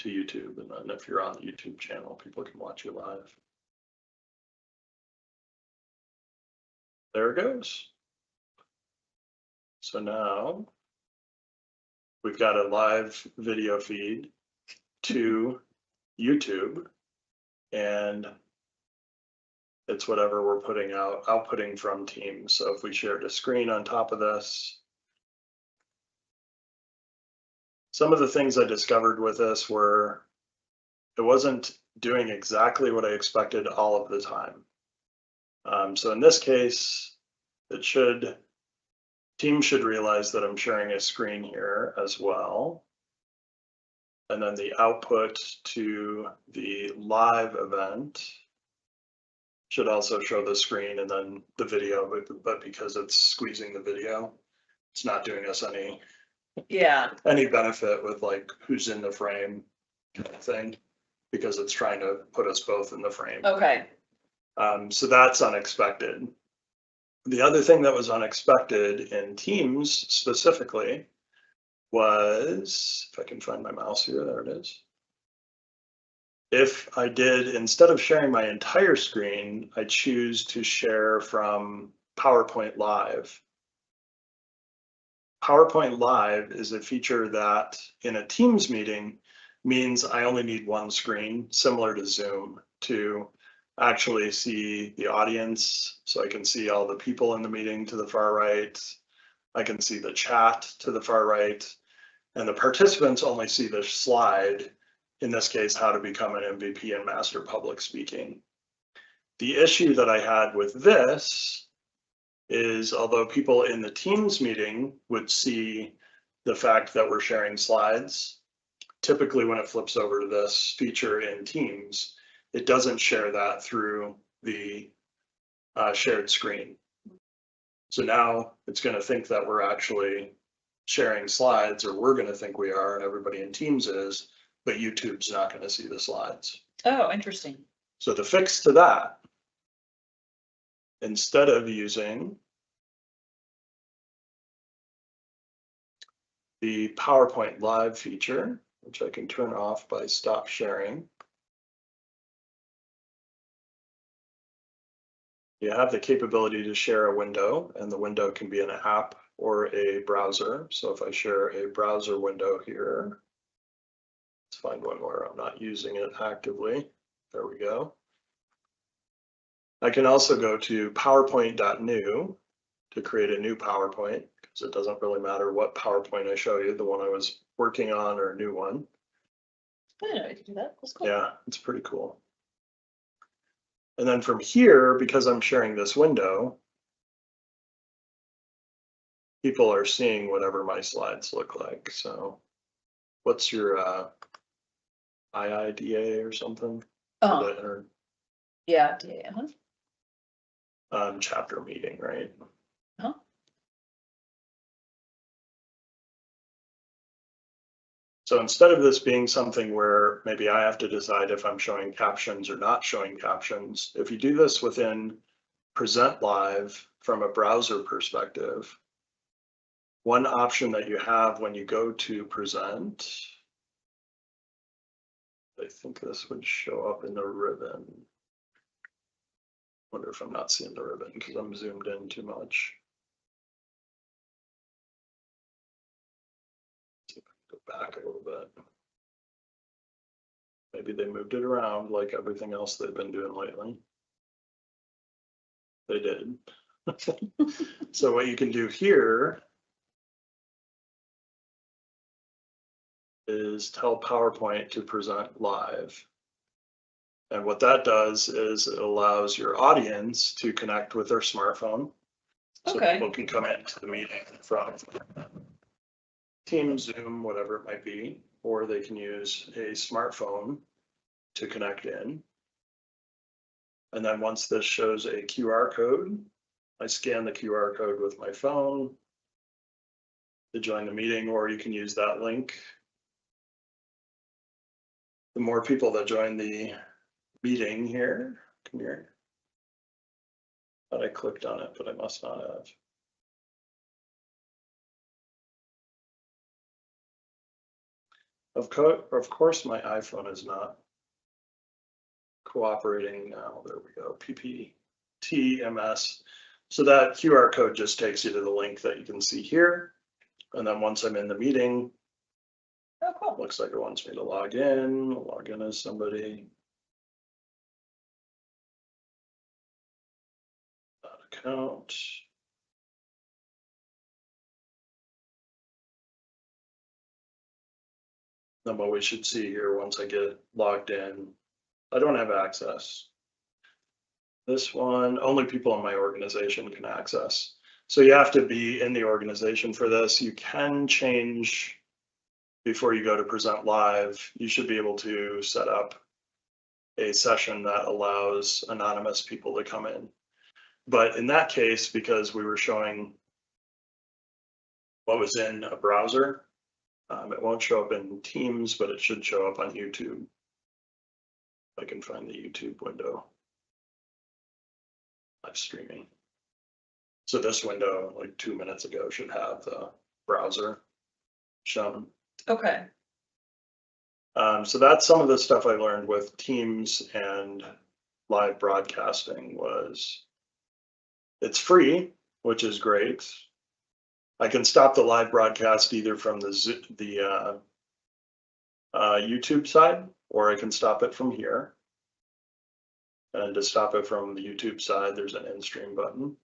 to YouTube, and then if you're on the YouTube channel, people can watch you live. There it goes. So now we've got a live video feed to YouTube, and it's whatever we're outputting from Teams. So if we shared a screen on top of this, some of the things I discovered with this were it wasn't doing exactly what I expected all of the time. So in this case, Teams should realize that I'm sharing a screen here as well. And then the output to the live event should also show the screen and then the video, but because it's squeezing the video, it's not doing us any benefit with like who's in the frame kind of thing, because it's trying to put us both in the frame. Okay. So that's unexpected. The other thing that was unexpected in Teams specifically was, if I can find my mouse here, there it is. If I did, instead of sharing my entire screen, I choose to share from PowerPoint Live. PowerPoint Live is a feature that in a Teams meeting means I only need one screen, similar to Zoom, to actually see the audience. So I can see all the people in the meeting to the far right. I can see the chat to the far right. And the participants only see the slide, in this case, how to become an MVP and master public speaking. The issue that I had with this is, although people in the Teams meeting would see the fact that we're sharing slides, typically when it flips over to this feature in Teams, it doesn't share that through the shared screen. So now it's going to think that we're actually sharing slides, or we're going to think we are, and everybody in Teams is, but YouTube's not going to see the slides. Oh, interesting. So the fix to that, instead of using the PowerPoint Live feature, which I can turn off by stop sharing, you have the capability to share a window, and the window can be an app or a browser. So if I share a browser window here, let's find one where I'm not using it actively. There we go. I can also go to PowerPoint.new to create a new PowerPoint, because it doesn't really matter what PowerPoint I show you, the one I was working on or a new one. I didn't know you could do that. That's cool. Yeah, it's pretty cool. And then from here, because I'm sharing this window, people are seeing whatever my slides look like. So what's your IIDA or something? Yeah. Chapter meeting, right? So instead of this being something where maybe I have to decide if I'm showing captions or not showing captions, if you do this within Present Live from a browser perspective, one option that you have when you go to present, I think this would show up in the ribbon. Wonder if I'm not seeing the ribbon because I'm zoomed in too much. See if I can go back a little bit. Maybe they moved it around like everything else they've been doing lately. They did. So what you can do here is tell PowerPoint to present live. And what that does is it allows your audience to connect with their smartphone. So people can come into the meeting from Teams, Zoom, whatever it might be, or they can use a smartphone to connect in. And then once this shows a QR code, I scan the QR code with my phone to join the meeting, or you can use that link. The more people that join the meeting here, come here. Thought I clicked on it, but I must not have. Of course, my iPhone is not cooperating now. There we go. PPTMS. So that QR code just takes you to the link that you can see here. And then once I'm in the meeting, Oh, cool. looks like it wants me to log in. I'll log in as somebody. That account. Then what we should see here once I get logged in, I don't have access. This one, only people in my organization can access. So you have to be in the organization for this. You can change before you go to present live. You should be able to set up a session that allows anonymous people to come in. But in that case, because we were showing what was in a browser, it won't show up in Teams, but it should show up on YouTube. If I can find the YouTube window. Live streaming. So this window, like 2 minutes ago, should have the browser shown. Okay. So that's some of the stuff I learned with Teams and live broadcasting. Was it's free, which is great. I can stop the live broadcast either from the YouTube side, or I can stop it from here. And to stop it from the YouTube side, there's an end stream button.